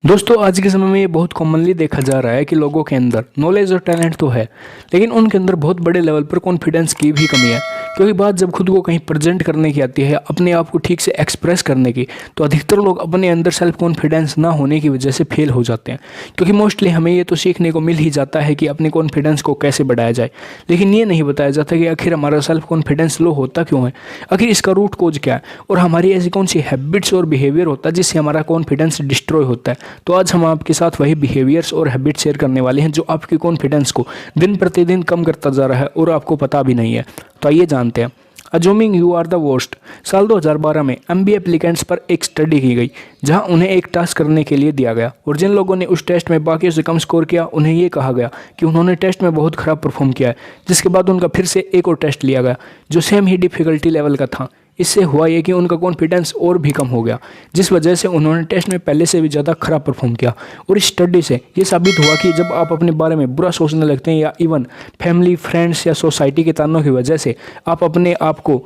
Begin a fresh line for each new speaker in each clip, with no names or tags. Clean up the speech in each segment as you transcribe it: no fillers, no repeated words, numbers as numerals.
दोस्तों आज के समय में ये बहुत कॉमनली देखा जा रहा है कि लोगों के अंदर नॉलेज और टैलेंट तो है, लेकिन उनके अंदर बहुत बड़े लेवल पर कॉन्फिडेंस की भी कमी है। क्योंकि बात जब खुद को कहीं प्रेजेंट करने की आती है, अपने आप को ठीक से एक्सप्रेस करने की, तो अधिकतर लोग अपने अंदर सेल्फ कॉन्फिडेंस ना होने की वजह से फेल हो जाते हैं। क्योंकि मोस्टली हमें ये तो सीखने को मिल ही जाता है कि अपने कॉन्फिडेंस को कैसे बढ़ाया जाए, लेकिन ये नहीं बताया जाता कि आखिर हमारा सेल्फ कॉन्फिडेंस लो होता क्यों है, आखिर इसका रूट कोज क्या है, और हमारी ऐसी कौन सी हैबिट्स और बिहेवियर होता है जिससे हमारा कॉन्फिडेंस डिस्ट्रॉय होता है। तो आज हम आपके साथ वही बिहेवियर्स और हैबिट शेयर करने वाले हैं जो आपके कॉन्फिडेंस को दिन प्रतिदिन कम करता जा रहा है और आपको पता भी नहीं है। तो आइए जानते हैं। Assuming you are the worst. साल 2012 में MBA एप्लीकेंट्स पर एक स्टडी की गई जहां उन्हें एक टास्क करने के लिए दिया गया, और जिन लोगों ने उस टेस्ट में बाकियों से कम स्कोर किया उन्हें ये कहा गया कि उन्होंने टेस्ट में बहुत खराब परफॉर्म किया है। जिसके बाद उनका फिर से एक और टेस्ट लिया गया जो सेम ही डिफिकल्टी लेवल का था। इससे हुआ ये कि उनका कॉन्फिडेंस और भी कम हो गया, जिस वजह से उन्होंने टेस्ट में पहले से भी ज़्यादा खराब परफॉर्म किया। और इस स्टडी से ये साबित हुआ कि जब आप अपने बारे में बुरा सोचने लगते हैं, या इवन फैमिली, फ्रेंड्स या सोसाइटी के तानों की वजह से आप अपने आप को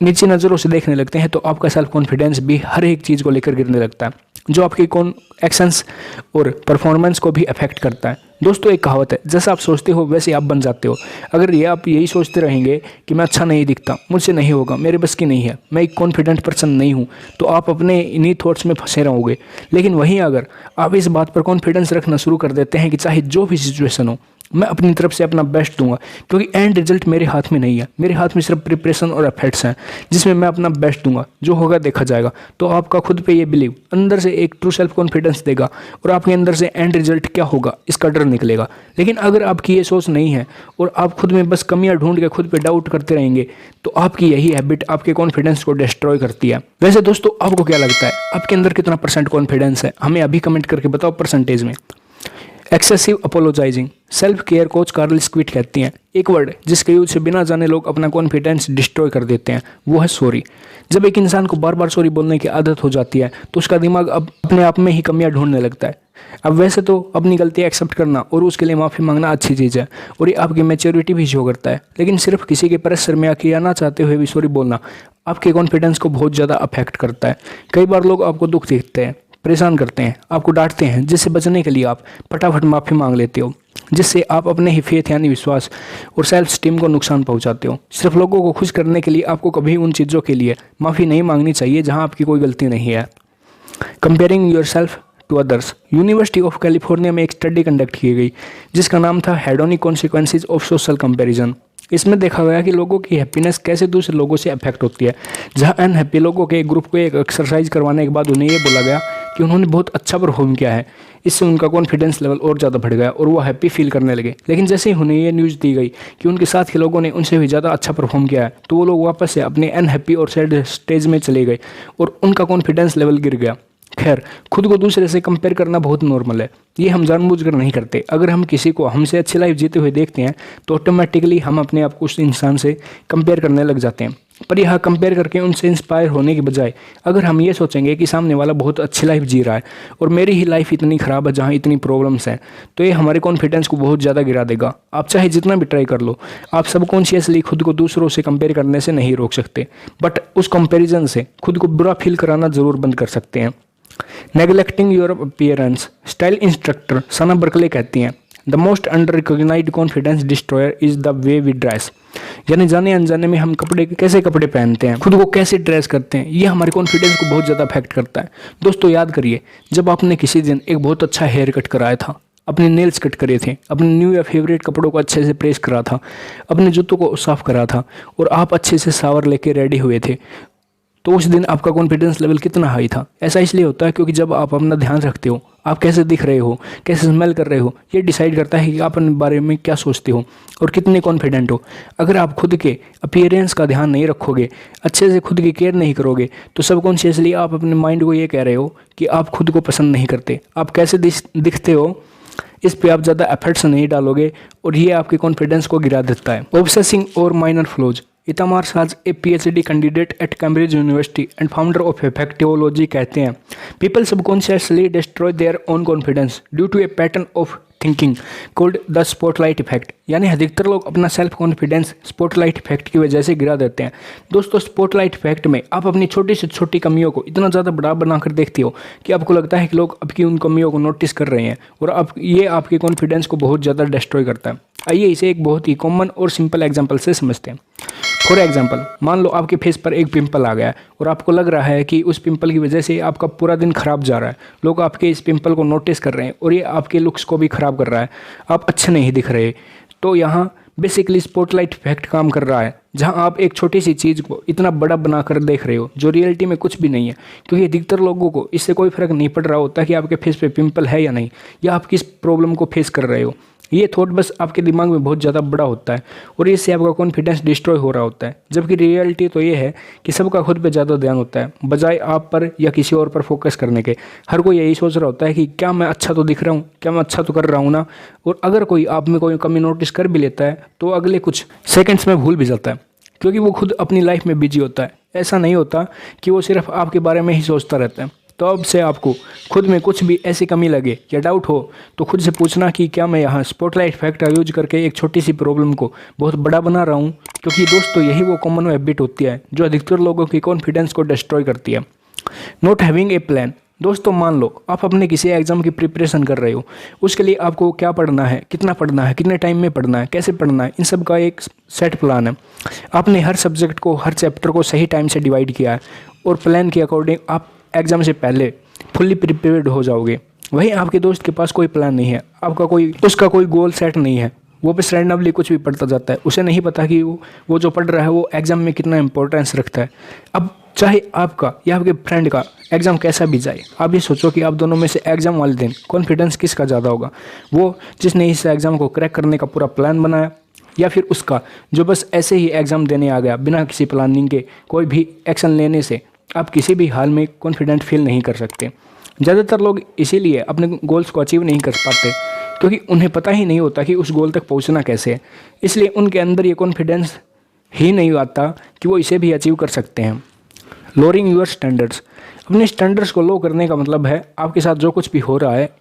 नीची नज़रों से देखने लगते हैं, तो आपका सेल्फ कॉन्फिडेंस भी हर एक चीज़ को लेकर गिरने लगता है, जो आपकी एक्शंस और परफॉर्मेंस को भी अफेक्ट करता है। दोस्तों एक कहावत है, जैसा आप सोचते हो वैसे आप बन जाते हो। अगर ये आप यही सोचते रहेंगे कि मैं अच्छा नहीं दिखता, मुझसे नहीं होगा, मेरे बस की नहीं है, मैं एक कॉन्फिडेंट पर्सन नहीं हूँ, तो आप अपने इन्हीं थॉट्स में फंसे रहोगे। लेकिन वहीं अगर आप इस बात पर कॉन्फिडेंस रखना शुरू कर देते हैं कि चाहे जो भी सिचुएशन हो, मैं अपनी तरफ से अपना बेस्ट दूंगा, क्योंकि एंड रिजल्ट मेरे हाथ में नहीं है, मेरे हाथ में सिर्फ प्रिपरेशन और एफर्ट्स हैं जिसमें मैं अपना बेस्ट दूंगा, जो होगा देखा जाएगा, तो आपका खुद पे ये बिलीव अंदर से एक ट्रू सेल्फ कॉन्फिडेंस देगा, और आपके अंदर से एंड रिजल्ट क्या होगा इसका डर निकलेगा। लेकिन अगर आपकी ये सोच नहीं है और आप खुद में बस कमियां ढूंढ के खुद पे डाउट करते रहेंगे, तो आपकी यही हैबिट आपके कॉन्फिडेंस को डिस्ट्रॉय करती है। वैसे दोस्तों आपको क्या लगता है, आपके अंदर कितना % कॉन्फिडेंस है? हमें अभी कमेंट करके बताओ परसेंटेज में। Excessive apologising. Self care coach कार्ल स्क्विट कहती हैं, एक वर्ड जिसके यूज से बिना जाने लोग अपना कॉन्फिडेंस डिस्ट्रॉय कर देते हैं, वो है सॉरी। जब एक इंसान को बार बार सॉरी बोलने की आदत हो जाती है, तो उसका दिमाग अब अपने आप में ही कमियां ढूंढने लगता है। अब वैसे तो अपनी गलती एक्सेप्ट करना और उसके लिए माफ़ी मांगना अच्छी चीज़ है, और ये आपकी मैच्योरिटी भी शो करता है, लेकिन सिर्फ किसी के प्रेशर में आके या ना चाहते हुए भी सॉरी बोलना आपके कॉन्फिडेंस को बहुत ज़्यादा अफेक्ट करता है। कई बार लोग आपको दुख देते हैं, परेशान करते हैं, आपको डांटते हैं, जिससे बचने के लिए आप फटाफट माफ़ी मांग लेते हो, जिससे आप अपने ही फेथ यानी विश्वास और सेल्फ स्टीम को नुकसान पहुंचाते हो। सिर्फ लोगों को खुश करने के लिए आपको कभी उन चीज़ों के लिए माफ़ी नहीं मांगनी चाहिए जहां आपकी कोई गलती नहीं है। Comparing yourself to others. University of California में एक स्टडी कंडक्ट की गई जिसका नाम था hedonic consequences of social comparison. इसमें देखा गया कि लोगों की हैप्पीनेस कैसे दूसरे लोगों से अफेक्ट होती है। जहां अनहैप्पी लोगों के एक ग्रुप को एक एक्सरसाइज करवाने के बाद उन्हें ये बोला गया कि उन्होंने बहुत अच्छा परफॉर्म किया है, इससे उनका कॉन्फिडेंस लेवल और ज़्यादा बढ़ गया और वो हैप्पी फील करने लगे। लेकिन जैसे ही उन्हें ये न्यूज़ दी गई कि उनके साथ के लोगों ने उनसे भी ज़्यादा अच्छा परफॉर्म किया है, तो वो लोग वापस से अपने अनहैप्पी और सैड स्टेज में चले गए और उनका कॉन्फिडेंस लेवल गिर गया। खैर, खुद को दूसरे से कंपेयर करना बहुत नॉर्मल है, ये हम जानबूझकर नहीं करते। अगर हम किसी को हमसे अच्छी लाइफ जीते हुए देखते हैं, तो ऑटोमेटिकली हम अपने आप को उस इंसान से कंपेयर करने लग जाते हैं। पर यह कंपेयर करके उनसे इंस्पायर होने के बजाय अगर हम ये सोचेंगे कि सामने वाला बहुत अच्छी लाइफ जी रहा है और मेरी ही लाइफ इतनी ख़राब है जहाँ इतनी प्रॉब्लम्स हैं, तो ये हमारे कॉन्फिडेंस को बहुत ज़्यादा गिरा देगा। आप चाहे जितना भी ट्राई कर लो, आप सबकॉन्शियसली खुद को दूसरों से कंपेयर करने से नहीं रोक सकते, बट उस कंपेरिजन से खुद को बुरा फील कराना ज़रूर बंद कर सकते हैं। Neglecting your appearance. Style instructor Sana Berkeley कहती हैं, the most under recognised confidence destroyer is the way we dress. यानी जाने अनजाने में हम कैसे कपड़े पहनते हैं, खुद को कैसे ड्रेस करते हैं, ये हमारे कॉन्फिडेंस को बहुत ज़्यादा अफेक्ट करता है। दोस्तों याद करिए, जब आपने किसी दिन एक बहुत अच्छा हेयर कट कराया था, अपने नेल्स कट करे थे, अपने न्यू या फेवरेट कपड़ों को अच्छे से प्रेस करा था, अपने जूतों को साफ करा था, और आप अच्छे से शावर लेके रेडी हुए थे, तो उस दिन आपका कॉन्फिडेंस लेवल कितना हाई था। ऐसा इसलिए होता है क्योंकि जब आप अपना ध्यान रखते हो, आप कैसे दिख रहे हो, कैसे स्मेल कर रहे हो, ये डिसाइड करता है कि आप अपने बारे में क्या सोचते हो और कितने कॉन्फिडेंट हो। अगर आप खुद के अपीयरेंस का ध्यान नहीं रखोगे, अच्छे से खुद की केयर नहीं करोगे, तो सबकॉन्शियसली आप अपने माइंड को ये कह रहे हो कि आप खुद को पसंद नहीं करते, आप कैसे दिखते हो इस पे आप ज़्यादा एफर्ट्स नहीं डालोगे, और ये आपके कॉन्फिडेंस को गिरा देता है। ऑब्सेसिंग और माइनर फ्लॉज। इतामार साज a PhD candidate at Cambridge University and founder of Effectiviology कहते हैं, people subconsciously destroy their own confidence due to a pattern of thinking called the spotlight effect. यानी अधिकतर लोग अपना सेल्फ कॉन्फिडेंस स्पॉटलाइट इफेक्ट की वजह से गिरा देते हैं। दोस्तों, स्पॉटलाइट इफेक्ट में आप अपनी छोटी से छोटी कमियों को इतना ज़्यादा बड़ा बनाकर देखते हो कि आपको लगता है कि लोग आपकी उन कमियों को नोटिस कर रहे हैं और ये आपके कॉन्फिडेंस को बहुत ज़्यादा डिस्ट्रॉय करता है। आइए इसे एक बहुत ही कॉमन और सिंपल एग्जाम्पल से समझते हैं। फॉर एग्जाम्पल, मान लो आपके फेस पर एक पिंपल आ गया है और आपको लग रहा है कि उस पिंपल की वजह से आपका पूरा दिन खराब जा रहा है। लोग आपके इस पिंपल को नोटिस कर रहे हैं और ये आपके लुक्स को भी खराब कर रहा है, आप अच्छे नहीं दिख रहे। तो यहाँ बेसिकली स्पॉटलाइट इफेक्ट काम कर रहा है, जहाँ आप एक छोटी सी चीज़ को इतना बड़ा बनाकर देख रहे हो जो रियलिटी में कुछ भी नहीं है। क्योंकि अधिकतर लोगों को इससे कोई फर्क नहीं पड़ रहा होता कि आपके फेस पे पिंपल है या नहीं, या आप किस प्रॉब्लम को फेस कर रहे हो। ये थॉट बस आपके दिमाग में बहुत ज़्यादा बड़ा होता है और इससे आपका कॉन्फिडेंस डिस्ट्रॉय हो रहा होता है। जबकि रियलिटी तो ये है कि सबका खुद पे ज़्यादा ध्यान होता है, बजाय आप पर या किसी और पर फोकस करने के। हर कोई यही सोच रहा होता है कि क्या मैं अच्छा तो दिख रहा हूँ, क्या मैं अच्छा तो कर रहा हूँ ना। और अगर कोई आप में कोई कमी नोटिस कर भी लेता है तो अगले कुछ सेकेंड्स में भूल भी जाता है, क्योंकि वो खुद अपनी लाइफ में बिजी होता है। ऐसा नहीं होता कि वो सिर्फ आपके बारे में ही सोचता रहता है। तो अब से आपको खुद में कुछ भी ऐसी कमी लगे या डाउट हो तो खुद से पूछना कि क्या मैं यहाँ स्पॉटलाइट इफेक्ट का यूज करके एक छोटी सी प्रॉब्लम को बहुत बड़ा बना रहा हूँ। क्योंकि दोस्तों, यही वो कॉमन हैबिट होती है जो अधिकतर लोगों की कॉन्फिडेंस को डिस्ट्रॉय करती है। Not having a plan. दोस्तों, मान लो आप अपने किसी एग्जाम की प्रिपरेशन कर रहे हो। उसके लिए आपको क्या पढ़ना है, कितना पढ़ना है, कितने टाइम में पढ़ना है, कैसे पढ़ना है, इन सब का एक सेट प्लान है। आपने हर सब्जेक्ट को, हर चैप्टर को सही टाइम से डिवाइड किया है और प्लान के अकॉर्डिंग आप एग्जाम से पहले फुल्ली प्रिपेयर्ड हो जाओगे। वहीं आपके दोस्त के पास कोई प्लान नहीं है, उसका कोई गोल सेट नहीं है, वो बस रैंडमली कुछ भी पढ़ता जाता है। उसे नहीं पता कि वो जो पढ़ रहा है वो एग्जाम में कितना इंपॉर्टेंस रखता है। अब चाहे आपका या आपके फ्रेंड का एग्जाम कैसा भी जाए, आप ये सोचो कि आप दोनों में से एग्जाम वाले दिन कॉन्फिडेंस किसका ज़्यादा होगा, वो जिसने इस एग्जाम को क्रैक करने का पूरा प्लान बनाया, या फिर उसका जो बस ऐसे ही एग्जाम देने आ गया बिना किसी प्लानिंग के। कोई भी एक्शन लेने से आप किसी भी हाल में कॉन्फिडेंट फील नहीं कर सकते। ज़्यादातर लोग इसीलिए अपने गोल्स को अचीव नहीं कर पाते क्योंकि उन्हें पता ही नहीं होता कि उस गोल तक पहुंचना कैसे है। इसलिए उनके अंदर ये कॉन्फिडेंस ही नहीं आता कि वो इसे भी अचीव कर सकते हैं। Lowering your standards. अपने स्टैंडर्ड्स को लो करने का मतलब है आपके साथ जो कुछ भी हो रहा है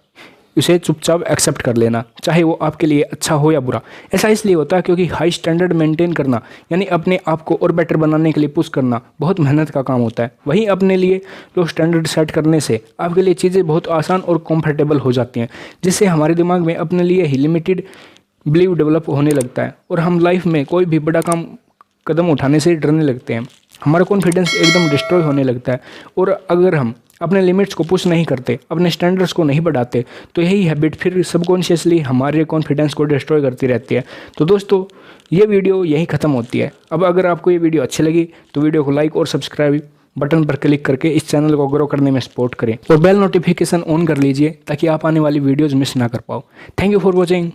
उसे चुपचाप एक्सेप्ट कर लेना, चाहे वो आपके लिए अच्छा हो या बुरा। ऐसा इसलिए होता है क्योंकि हाई स्टैंडर्ड मेंटेन करना यानी अपने आप को और बेटर बनाने के लिए पुश करना बहुत मेहनत का काम होता है। वहीं अपने लिए लो स्टैंडर्ड सेट करने से आपके लिए चीज़ें बहुत आसान और कंफर्टेबल हो जाती हैं, जिससे हमारे दिमाग में अपने लिए ही लिमिटेड बिलीव डेवलप होने लगता है और हम लाइफ में कोई भी बड़ा कदम उठाने से डरने लगते हैं। हमारा कॉन्फिडेंस एकदम डिस्ट्रॉय होने लगता है। और अगर हम अपने लिमिट्स को पुश नहीं करते, अपने स्टैंडर्ड्स को नहीं बढ़ाते, तो यही हैबिट फिर सबकॉन्शियसली हमारे कॉन्फिडेंस को डिस्ट्रॉय करती रहती है। तो दोस्तों, ये वीडियो यही ख़त्म होती है। अब अगर आपको ये वीडियो अच्छी लगी तो वीडियो को लाइक और सब्सक्राइब बटन पर क्लिक करके इस चैनल को ग्रो करने में सपोर्ट करें और बेल नोटिफिकेशन ऑन कर लीजिए ताकि आप आने वाली वीडियोज़ मिस ना कर पाओ। Thank you for watching.